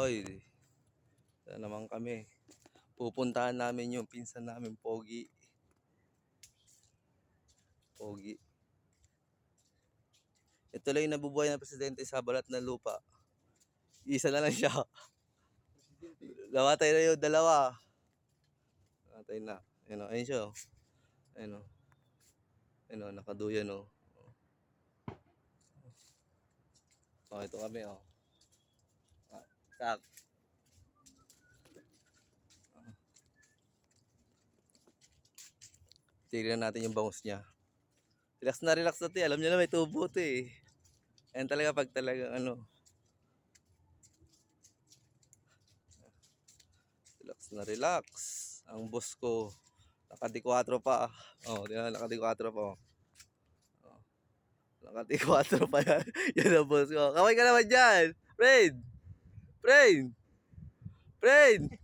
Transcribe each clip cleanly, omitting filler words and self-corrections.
Oy, ito naman kami. Pupuntahan namin yung pinsan namin, Pogi. Pogi. Ito lang yung nabubuhay ng presidente sa balat ng lupa. Isa na lang siya. Namatay na yung dalawa. Namatay na. Ayun o, ayun siya o. Ayun o. Ayun o, nakaduyan o. O, ito kami o. Tak. Tignan natin yung bangus niya. Relax na to eh. Alam niyo na may tubo to eh. Ayan talaga pag talagang ano. Relax. Ang boss ko. Naka-D4 pa. Oh, di na naka-D4 pa. Oh. Naka-D4 pa yan. Yan ang boss ko. Kaway ka naman dyan. Friend.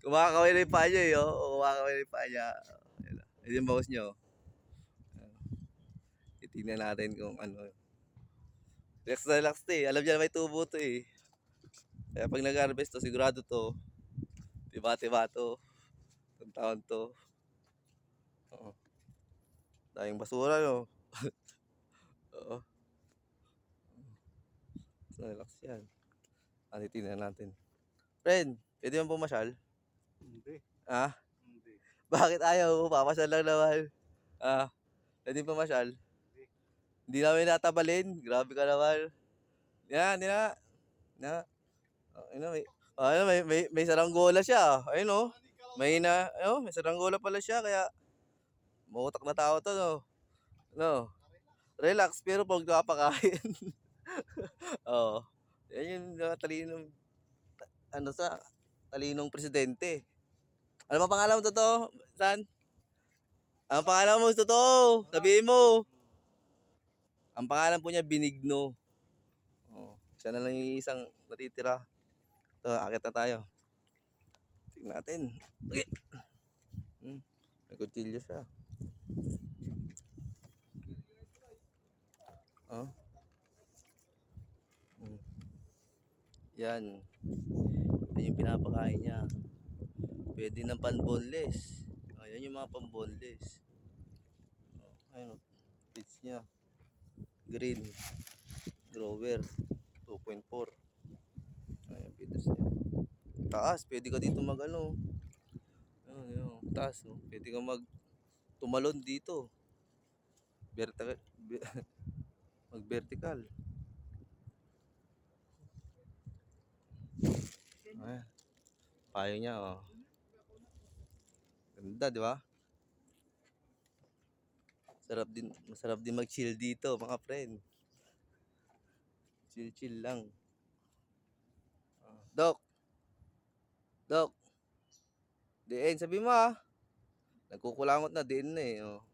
Kumakaway na yung paa niya eh. Oh. Kumakaway na yung paa niya. Ayan yung bangus niyo. Titignan natin kung ano. Relax to eh. Alam niya na may tubo to eh. Kaya pag nag-harvest to, sigurado to. Tiba to. Itong taon to. Oo. Daming basura no. Oo. So, relax yan. Titignan natin. Friend, pwede mo pumasyal? Hindi. Ah? Hindi. Bakit ayaw? Papasyal lang naman. Ah? Pwede pumasyal? Hindi. Hindi namin natabalin. Grabe ka naman. Yan, yan na. Ayun, may saranggola siya. Ayun oh. May saranggola pala siya kaya mautak na tao to no. No. Relax pero pag nakapakain. Oo. Yan yung talinong talinong presidente. Ano pa pangalan mo totoo? San? Ang pangalan mo totoo? Sabihin mo. Ang pangalan po niya Benigno. Oh, siya na lang yung isang natitira. Ito, akit na tayo. Tingnan natin. Okay. May kutsilyo siya. Oh. Yan. Yan yung pinapakain niya. Pwede ng pan-boneless. Ayan yung mga pan-boneless. Ayun, feeds niya. Green. Grower. 2.4. Ayan, feeds niya. Taas, pwede ka dito mag ano. Ayun, taas. No? Pwede ka tumalon dito. Vertical. Mag-vertical. Ayan. Payo niya, oh. Ganda, di ba? Masarap din mag-chill dito, mga friend. Chill lang. Dok. Diin, sabi mo ah. Nagkukulangot na din eh, oh.